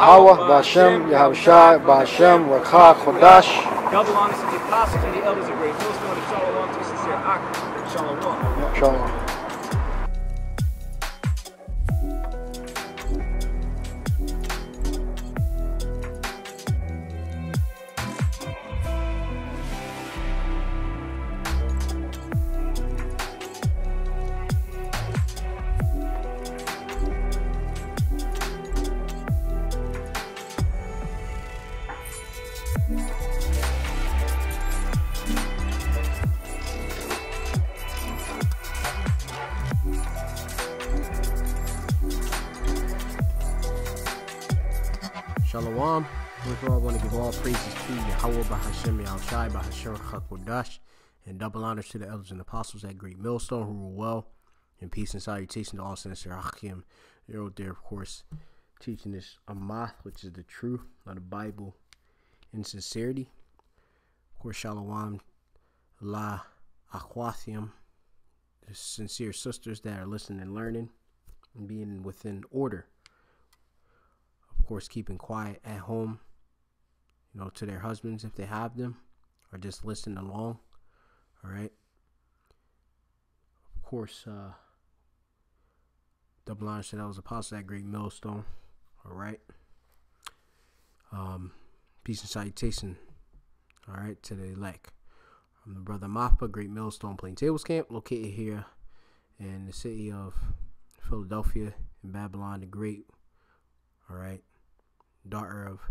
Yahweh, Ba'Shem, Yahushai, Ba'Shem, Rakha, Chodash. Double honors to the apostles and the elders of Great Millstone, and Shalom to sincere Ak. Shalom. Shalom. Shalom. First of all, I want to give all praises to Yahweh, Bahashem, Yahushai, Bahashem, Chakodash, and double honors to the elders and apostles at Great Millstone who rule well, and peace and salutation to all sincere Achim. They're out there, of course, teaching this Amath, which is the truth of the Bible in sincerity. Of course, Shalom, La Akwathium, the sincere sisters that are listening and learning and being within order. Of course, keeping quiet at home, to their husbands if they have them, or just listen along. All right. Of course, double honors to those apostles at Great Millstone. All right. Peace and salutation. All right, to the elect. I'm the brother Mappa, Great Millstone Plaintables Camp, located here in the city of Philadelphia in Babylon the Great. All right. Daughter of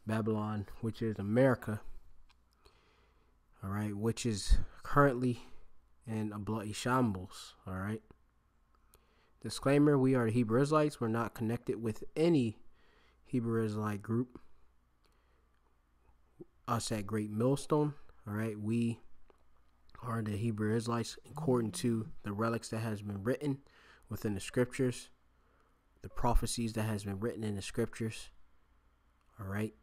Babylon, which is America, all right, which is currently in a bloody shambles. All right. Disclaimer: we are the Hebrew Israelites. We're not connected with any Hebrew Israelite group. Us at Great Millstone, all right, we are the Hebrew Israelites according to the relics that has been written within the scriptures, the prophecies that has been written in the scriptures. All right,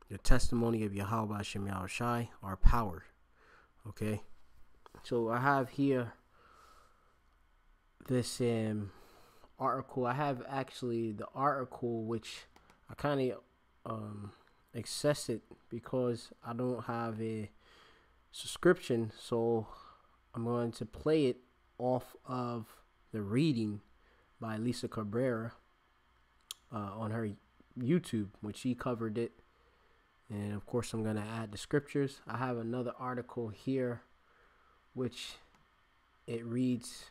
the testimony of Yahweh Hashem Yahushai, our power. Okay, so I have here this article. I have actually the article which I kind of access it because I don't have a subscription, so I'm going to play it off of the reading by Lisa Cabrera on her YouTube, which she covered it, and of course I'm going to add the scriptures. I have another article here which it reads,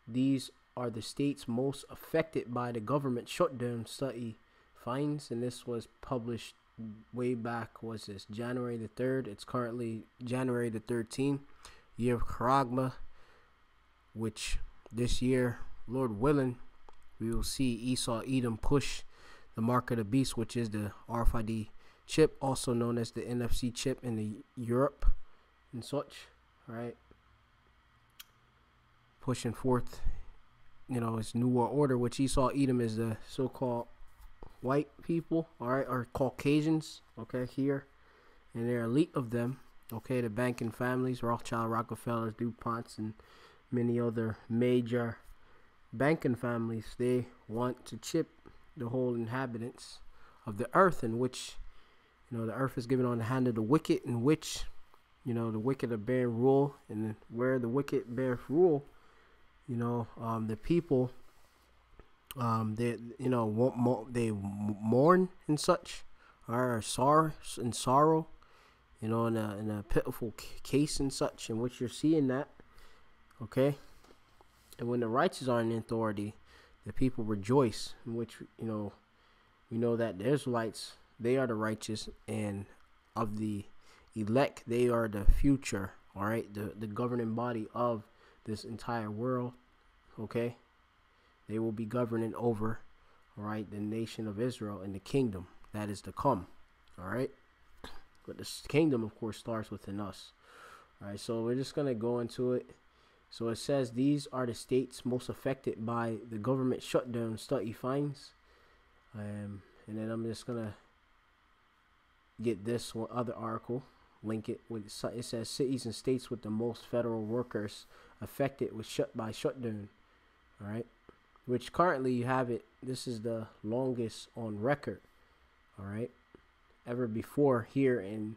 these are the states most affected by the government shutdown study finds, and this was published way back, was this January the 3rd. It's currently January the 13th, year of Charagma, which this year, Lord willing, we will see Esau Edom push the mark of the beast, which is the RFID chip, also known as the NFC chip in the Europe and such. Right, pushing forth, its new world order, which Esau Edom is the so-called white people, all right, or Caucasians, okay, here, and they're elite of them, okay, the banking families, Rothschild, Rockefellers, DuPonts, and many other major banking families. They want to chip the whole inhabitants of the earth, in which the earth is given on the hand of the wicked, in which the wicked are bearing rule, and where the wicked bear rule, the people they they mourn and such, are sorrow, in a pitiful case and such, in which you're seeing that, okay. And when the righteous are in authority, the people rejoice, in which we know that the Israelites, they are the righteous, and of the elect, they are the future, all right, the governing body of this entire world, okay. They will be governing over, all right, the nation of Israel and the kingdom that is to come, all right. But this kingdom, of course, starts within us, all right. So we're just gonna go into it. So it says these are the states most affected by the government shutdown study finds, and then I'm just gonna get this one other article, link it with it says cities and states with the most federal workers affected with shutdown, all right, which currently you have it. This is the longest on record, all right, ever before here in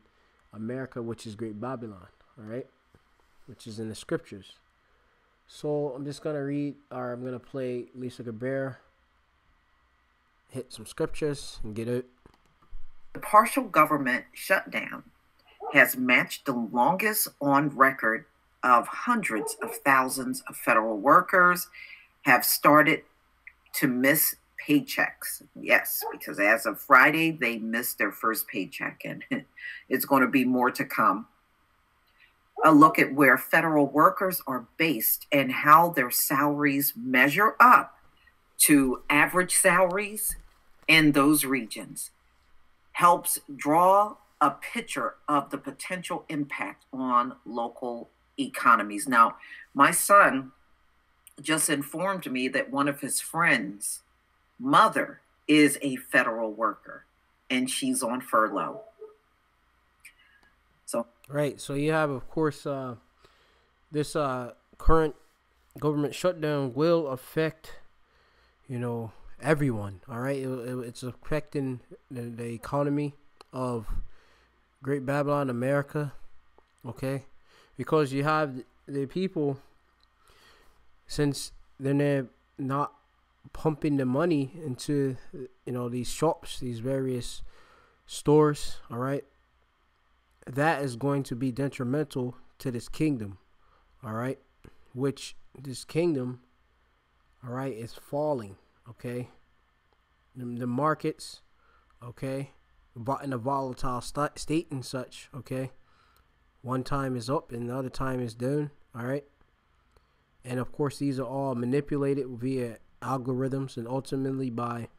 America, which is Great Babylon, all right, which is in the scriptures. So I'm just gonna read, or I'm gonna play Lisa Gabriel, hit some scriptures, and get it. The partial government shutdown has matched the longest on record of hundreds of thousands of federal workers have started to miss paychecks. Yes, because as of Friday, they missed their first paycheck, and it's going to be more to come. A look at where federal workers are based and how their salaries measure up to average salaries in those regions helps draw a picture of the potential impact on local economies. Now, my son just informed me that one of his friends' mother is a federal worker and she's on furlough. So right, so you have, of course, this current government shutdown will affect, everyone. All right, it's affecting the economy of Great Babylon, America. Okay, because you have the people, since they're not pumping the money into these shops, these various stores. All right, that is going to be detrimental to this kingdom. All right, which this kingdom, all right, is falling. Okay, the markets, okay, in a volatile state and such. Okay, one time is up and the other time is down. All right, and of course these are all manipulated via algorithms and ultimately by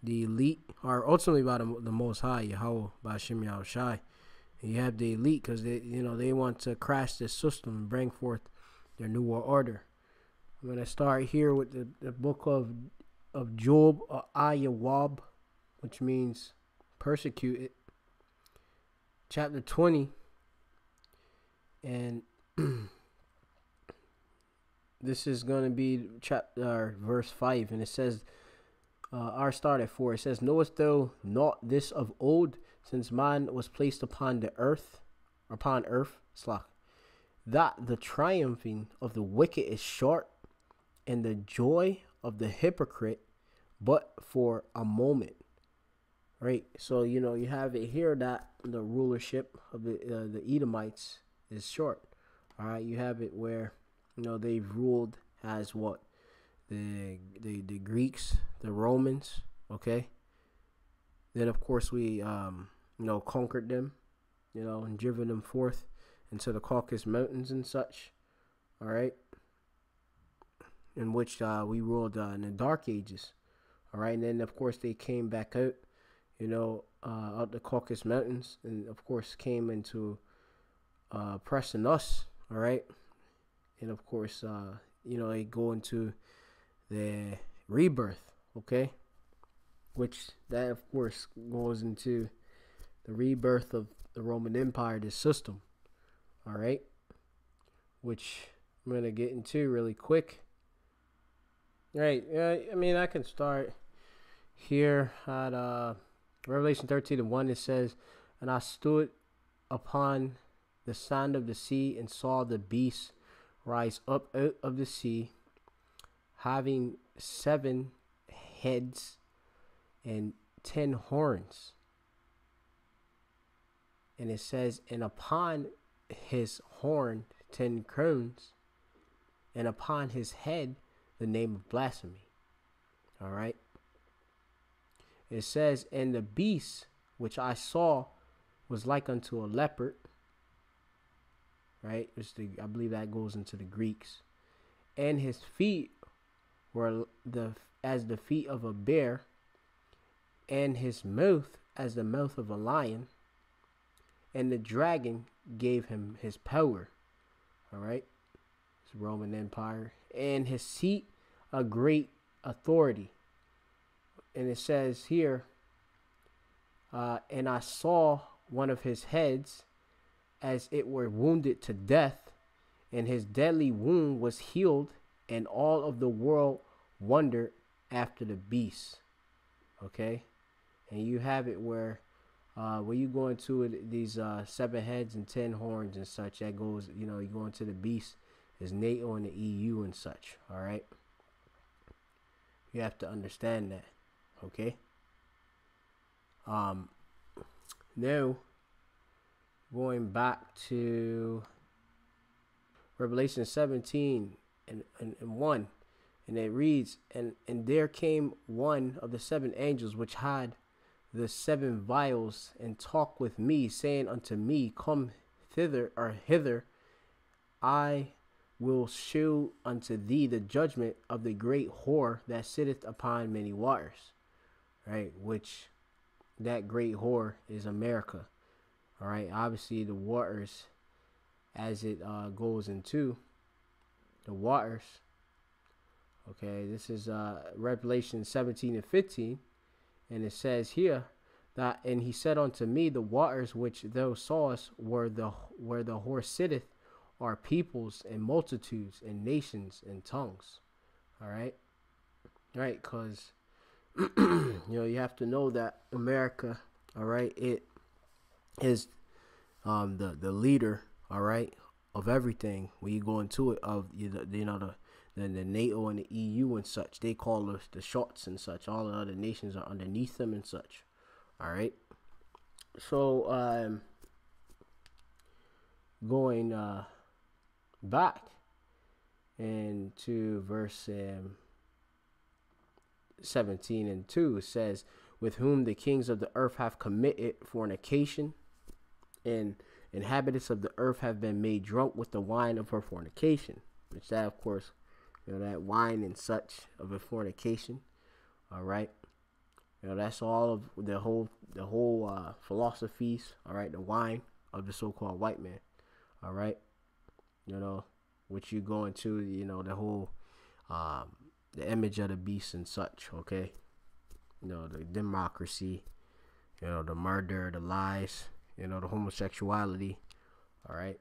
the elite, or ultimately by the Most High, Yahweh, by Shem Yahushai. You have the elite because they want to crash this system and bring forth their new world order. I'm gonna start here with the book of Job, Ayawab, which means persecuted, chapter 20, and this is gonna be chapter verse 5, and it says, our start at 4. It says, "Knowest thou not this of old, since man was placed upon earth, that the triumphing of the wicked is short, and the joy of the hypocrite but for a moment." Right, so you have it here that the rulership of the Edomites is short. All right, you have it where they've ruled as what, the Greeks, the Romans. Okay, then of course we conquered them, and driven them forth into the Caucasus Mountains and such. All right, in which we ruled in the Dark Ages. All right, and then of course they came back out, out the Caucasus Mountains, and of course came into pressing us. All right, and of course they go into the rebirth. Okay, which that of course goes into the rebirth of the Roman Empire, this system. All right, which I'm gonna get into really quick. Right, I can start here at Revelation 13:1. It says, "And I stood upon the sand of the sea and saw the beast rise up out of the sea, having 7 heads and 10 horns." And it says, "And upon his horn 10 crowns, and upon his head the name of blasphemy." All right. It says, "And the beast which I saw was like unto a leopard." Right, I believe that goes into the Greeks. "And his feet were as the feet of a bear, and his mouth as the mouth of a lion. And the dragon gave him his power." All right, it's Roman Empire. "And his seat a great authority." And it says here, "And I saw one of his heads as it were wounded to death, and his deadly wound was healed, and all of the world wondered after the beast." Okay, and you have it where you go into it, these 7 heads and 10 horns and such, that goes, you know, you go into the beast, is NATO and the EU and such. All right, you have to understand that. Okay. Now going back to Revelation 17 and 1, and it reads, and there came one of the 7 angels which had the 7 vials, and talked with me, saying unto me, come hither, I will shew unto thee the judgment of the great whore that sitteth upon many waters. Right, which that great whore is America. All right, obviously the waters, as it goes into the waters. Okay, this is Revelation 17 and 15, and it says here that, and he said unto me, the waters which thou sawest where the whore sitteth are peoples and multitudes and nations and tongues. All right, because you know, you have to know that America, all right, it is the leader, all right, of everything. When you go into it, of you know the NATO and the EU and such, they call us the shots and such. All the other nations are underneath them and such. All right. So going back into verse 17 and 2, it says, with whom the kings of the earth have committed fornication, and inhabitants of the earth have been made drunk with the wine of her fornication. Which that, of course, you know, that wine and such of a fornication. All right, you know, that's all of the whole philosophies. All right, the wine of the so-called white man. All right, you know, which you go into, you know, the whole the image of the beast and such. Okay, you know, the democracy, you know, the murder, the lies, you know, the homosexuality. All right,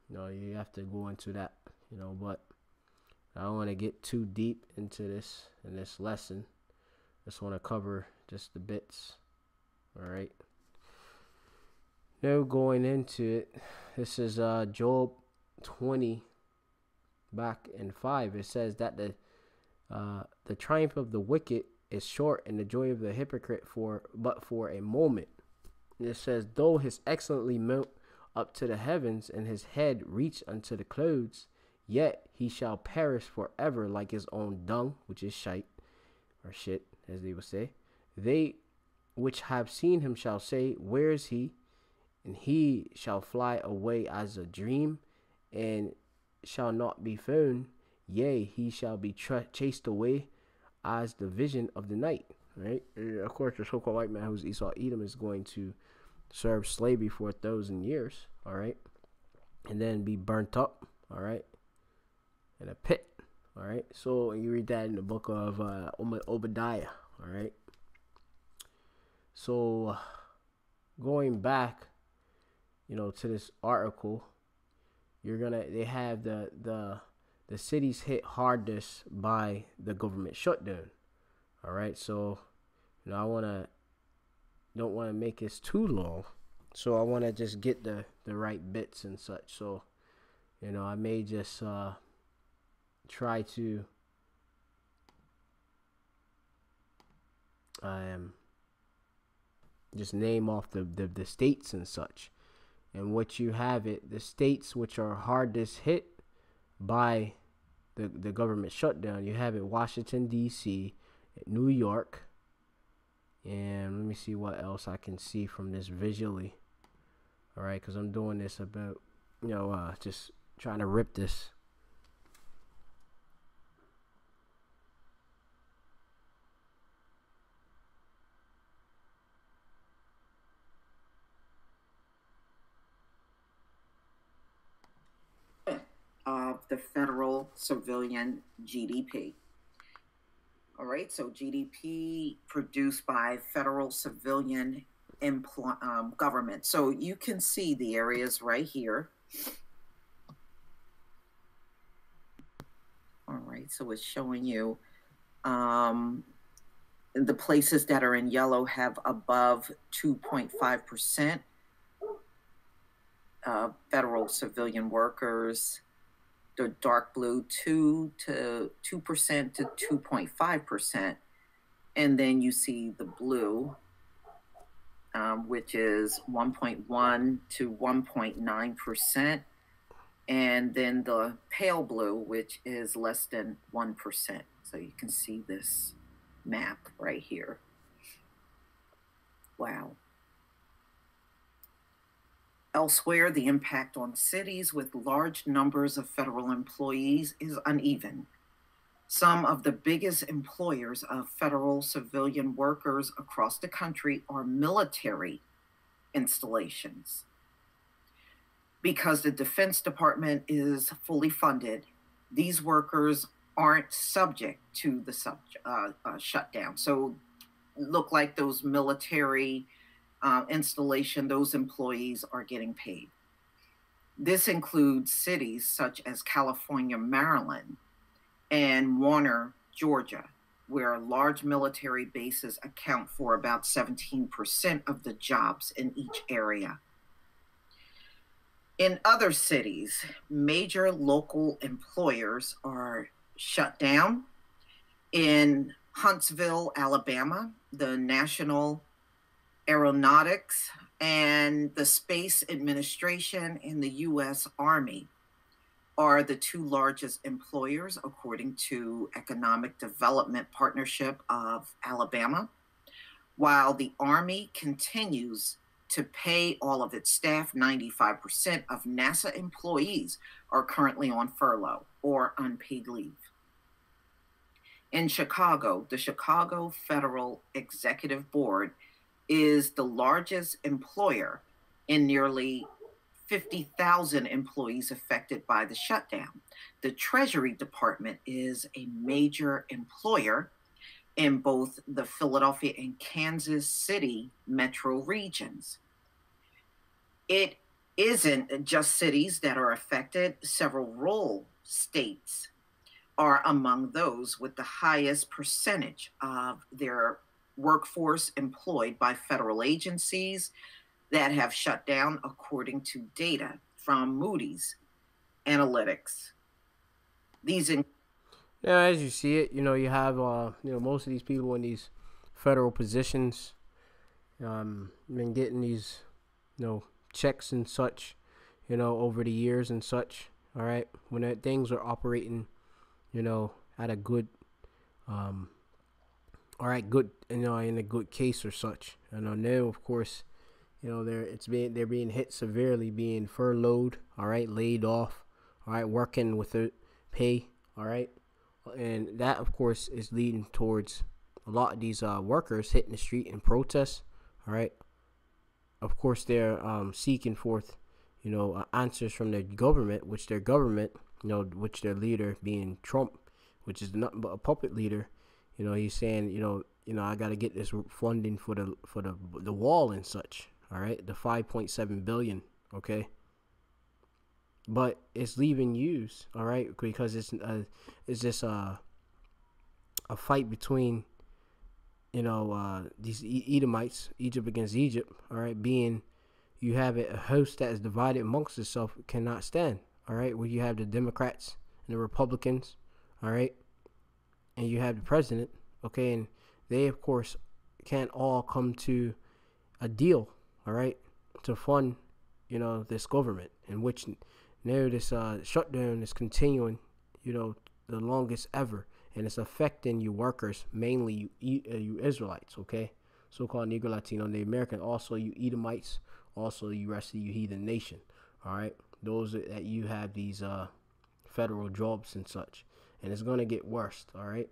you know, you have to go into that, you know, but I don't want to get too deep into this in this lesson. Just want to cover just the bits. All right, now going into it, this is Job 20 back in 5. It says that the triumph of the wicked is short, and the joy of the hypocrite but for a moment. And it says, though his excellently mount up to the heavens, and his head reach unto the clouds, yet he shall perish forever like his own dung, which is shite, or shit, as they would say. They which have seen him shall say, where is he? And he shall fly away as a dream, and shall not be found. Yea, he shall be chased away as the vision of the night. Right? Of course, the so-called white man who's Esau Edom is going to serve slavery for 1,000 years. All right, and then be burnt up. All right, in a pit. All right. So you read that in the book of Obadiah. All right. So going back, you know, to this article, they have the cities hit hardest by the government shutdown. All right, so you know, don't want to make this too long, so I want to just get the right bits and such. So you know, I may just try to just name off the states and such, and what you have it, the states which are hardest hit by the government shutdown. You have it Washington D.C., New York, and let me see what else I can see from this visually. All right, because I'm doing this about, you know, just trying to rip this. Of the federal civilian GDP. All right, so GDP produced by federal civilian government. So you can see the areas right here. All right, so it's showing you The places that are in yellow have above 2.5% federal civilian workers. The dark blue, 2% to 2.5%. And then you see the blue, which is 1.1 to 1.9%. And then the pale blue, which is less than 1%. So you can see this map right here. Wow. Elsewhere, the impact on cities with large numbers of federal employees is uneven. Some of the biggest employers of federal civilian workers across the country are military installations. Because the Defense Department is fully funded, these workers aren't subject to the shutdown. So look like those military installation, those employees are getting paid. This includes cities such as California, Maryland, and Warner, Georgia, where large military bases account for about 17% of the jobs in each area. In other cities, major local employers are shut down. In Huntsville, Alabama, the National Aeronautics and the Space Administration and the U.S. Army are the two largest employers, according to Economic Development Partnership of Alabama, while the Army continues to pay all of its staff. 95% of NASA employees are currently on furlough or unpaid leave. In Chicago, the Chicago Federal Executive Board is the largest employer in nearly 50,000 employees affected by the shutdown. The Treasury Department is a major employer in both the Philadelphia and Kansas City metro regions. It isn't just cities that are affected. Several rural states are among those with the highest percentage of their workforce employed by federal agencies that have shut down, according to data from Moody's Analytics. As you see it, you have most of these people in these federal positions been getting these checks and such over the years and such. All right, when things are operating at a good good in a good case or such. Now of course they're being hit severely, being furloughed, all right, laid off, all right, working with the pay, all right, and that of course is leading towards a lot of these workers hitting the street in protest, all right. Of course they're seeking forth answers from their government, which their leader being Trump, which is nothing but a puppet leader. He's saying I got to get this funding for the wall and such. All right, the 5.7 billion. Okay, but it's leaving use. All right, because it's just a fight between these Edomites, Egypt against Egypt. All right, being you have a host that is divided amongst itself cannot stand. All right, where you have the Democrats and the Republicans. All right, and you have the president. Okay, and they of course can't all come to a deal. All right, to fund this government, in which now this shutdown is continuing the longest ever, and it's affecting you workers, mainly you Israelites, okay, so-called Negro, Latino, Native American, also you Edomites, also you rest of you heathen nation. All right, those that you have these federal jobs and such, and it's gonna get worse. All right,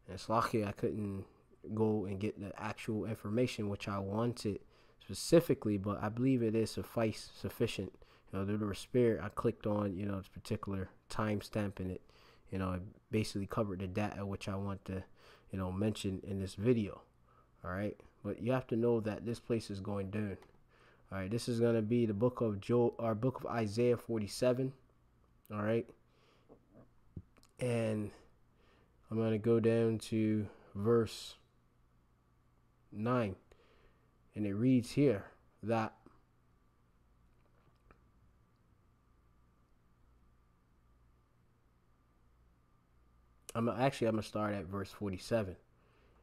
and it's lucky I couldn't go and get the actual information which I wanted specifically, but I believe it is sufficient. Through the spirit, I clicked on this particular timestamp, and it basically covered the data which I want to mention in this video. All right, but you have to know that this place is going down. All right, this is going to be the book of book of Isaiah 47. All right, and I'm going to go down to verse 9. And it reads here that I'm gonna start at verse 47,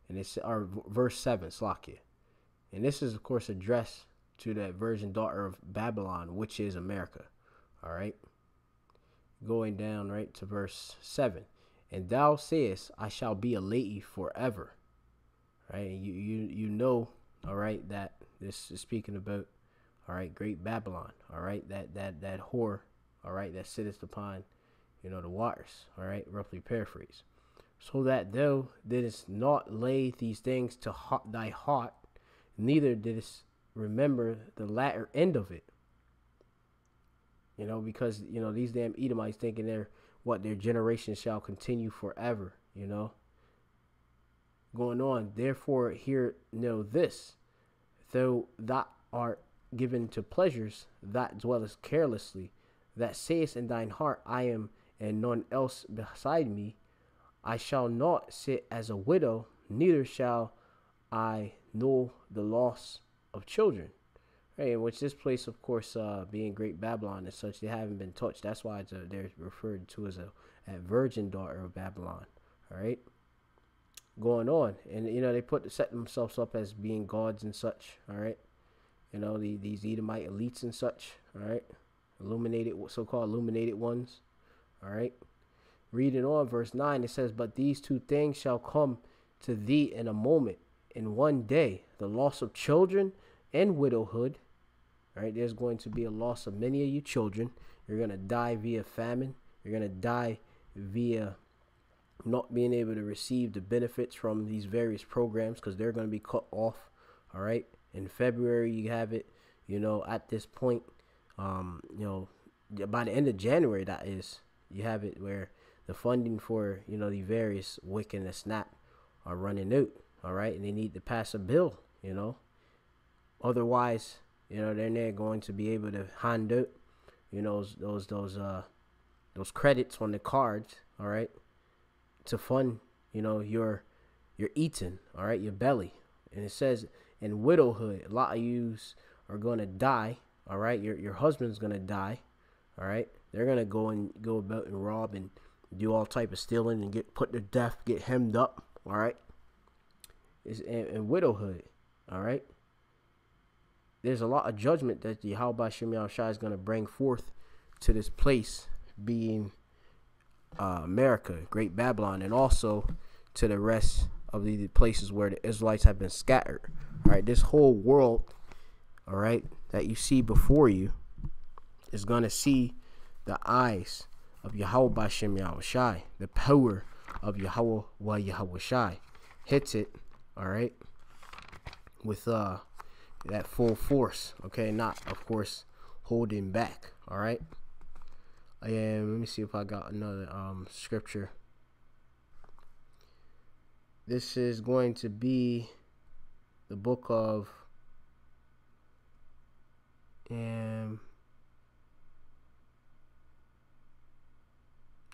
and it's verse 7, Slakia. And this is of course addressed to that virgin daughter of Babylon, which is America. All right, going down right to verse 7. And thou sayest, I shall be a lady forever. Right, and you know, all right, that this is speaking about, all right, great Babylon. All right, that whore, all right, that sitteth upon, the waters. All right, roughly paraphrase. So that thou didst not lay these things to thy heart, neither didst remember the latter end of it. Because these damn Edomites thinking their generation shall continue forever. Going on, therefore hear this, though thou art given to pleasures, that dwellest carelessly, that sayest in thine heart, I am and none else beside me, I shall not sit as a widow, neither shall I know the loss of children. Right, in which this place, of course, being Great Babylon and such, they haven't been touched. That's why they're referred to as a virgin daughter of Babylon. All right, going on, and they set themselves up as being gods and such. All right, these Edomite elites and such. All right, so-called illuminated ones. All right, reading on verse 9, it says, but these two things shall come to thee in a moment, in one day, the loss of children and widowhood. All right, there's going to be a loss of many of you children. You're going to die via famine. You're going to die via not being able to receive the benefits from these various programs, because they're going to be cut off. All right, in February you have it, at this point, by the end of January, that is, you have it where the funding for the various WIC and the SNAP are running out. All right, and they need to pass a bill. Otherwise, they're not going to be able to hand out those credits on the cards. All right, to fund your eating. All right, your belly. And it says in widowhood, a lot of yous are going to die. All right, your husband's going to die. All right, they're going to go about and rob and do all type of stealing and get put to death, get hemmed up. All right, is in widowhood. All right, there's a lot of judgment that the Yahweh Shem Yahushua is going to bring forth to this place, being America, Great Babylon, and also to the rest of the places where the Israelites have been scattered. All right, this whole world, all right, that you see before you is going to see the eyes of Yahweh Shem Yahushua, the power of Yahweh Yahushua hits it, all right, with that full force, okay, not of course holding back. All right, and let me see if I got another scripture. This is going to be the book of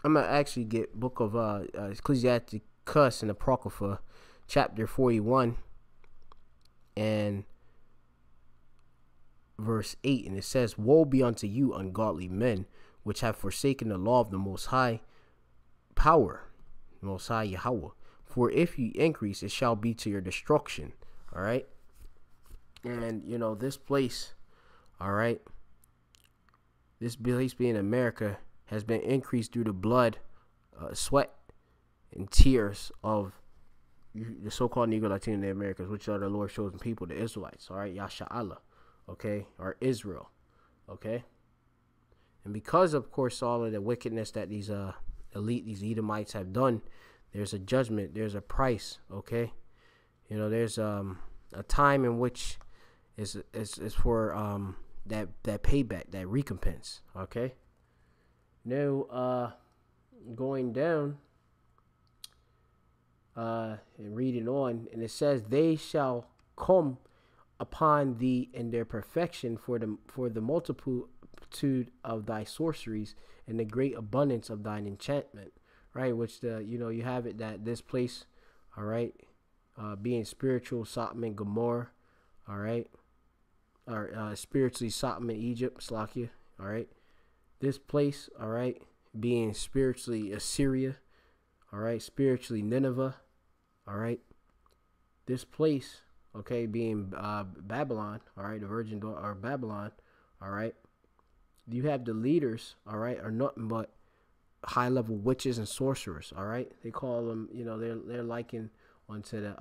I'm gonna actually get book of Ecclesiasticus in the Apocrypha, chapter 41 and verse 8, and it says, woe be unto you, ungodly men, which have forsaken the law of the Most High power, Most High Yahweh. For if you increase, it shall be to your destruction. All right, and this place, all right, this place being America has been increased through the blood, sweat, and tears of the so-called Negro Latino Americans, which are the Lord's chosen people, the Israelites. All right, Yasha Allah. Okay, or Israel. Okay, and because of course all of the wickedness that these these Edomites have done, there's a judgment, there's a price. Okay, there's a time in which is for that payback, that recompense. Okay, now going down and reading on, and it says, they shall come upon thee in their perfection for the multitude of thy sorceries and the great abundance of thine enchantment. Right, which you have it that this place, all right, being spiritual Sodom and Gomorrah, all right, or spiritually Sodom and Egypt, Slakia, all right. This place, all right, being spiritually Assyria, all right, spiritually Nineveh, all right. This place, okay, being Babylon, all right, the virgin daughter or Babylon, all right. You have the leaders, all right, are nothing but high-level witches and sorcerers, all right. They call them, you know, they're likened onto the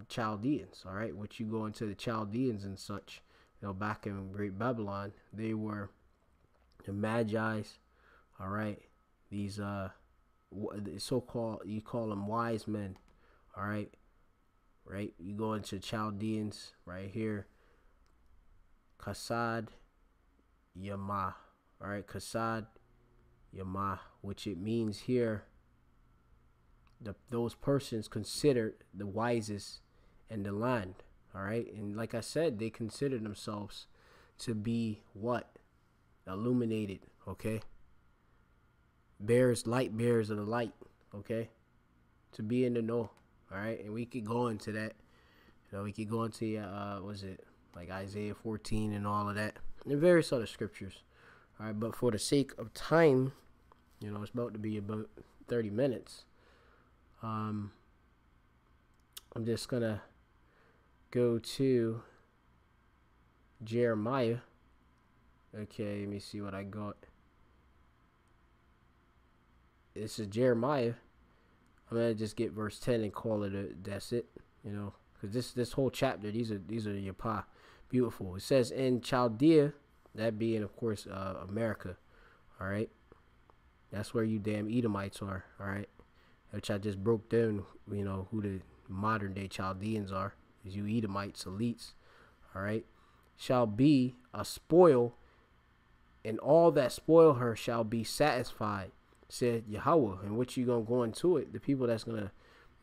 Chaldeans, all right. Which you go into the Chaldeans and such, you know, back in Great Babylon, they were the Magi's, all right. These so-called, you call them wise men, all right. Right, you go into Chaldeans right here, Kasad Yama, all right, Kasad Yama, which it means here those persons considered the wisest in the land, all right. And like I said, they consider themselves to be what? Illuminated, okay, light bearers of the light, okay, to be in the know. All right, and we could go into that. You know, we could go into was it like Isaiah 14 and all of that, and various other scriptures. All right, but for the sake of time, you know, it's about to be about 30 minutes. I'm just gonna go to Jeremiah. Okay, let me see what I got. This is Jeremiah. I'm gonna just get verse 10 and call it that's it, you know, because this whole chapter, these are your pa, beautiful. It says in Chaldea, that being of course America, all right. That's where you damn Edomites are, all right. Which I just broke down, you know, who the modern day Chaldeans are, is you Edomites, elites, all right. Shall be a spoil, and all that spoil her shall be satisfied, said Yahweh. And what you gonna go into it? The people that's gonna,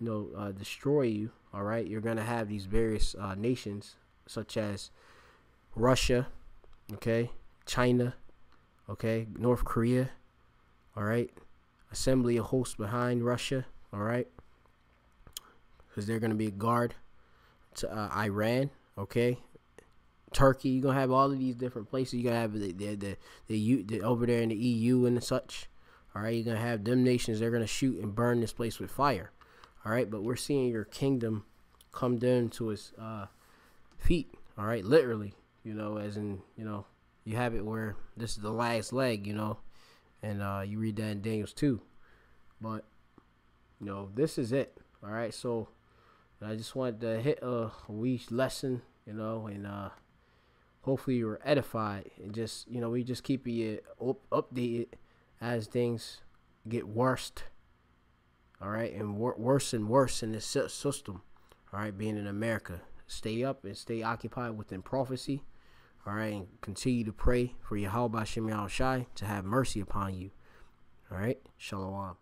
you know, destroy you. All right, you're gonna have these various nations such as Russia, okay, China, okay, North Korea, all right, assembly of hosts behind Russia, all right, because they're gonna be a guard to Iran, okay, Turkey. You're gonna have all of these different places. You're gonna have the over there in the EU and such. All right, you're going to have them nations, they're going to shoot and burn this place with fire. All right, but we're seeing your kingdom come down to its feet. All right, literally, you know, as in, you know, you have it where this is the last leg, you know, and you read that in Daniel 2. But, you know, this is it. All right, so I just wanted to hit a wee lesson, you know, and hopefully you were edified. And just, you know, we just keep you updated as things get worse, all right, and worse and worse in this system, all right, being in America. Stay up and stay occupied within prophecy, all right, and continue to pray for Yahweh Shem Yahushai to have mercy upon you, all right. Shalom.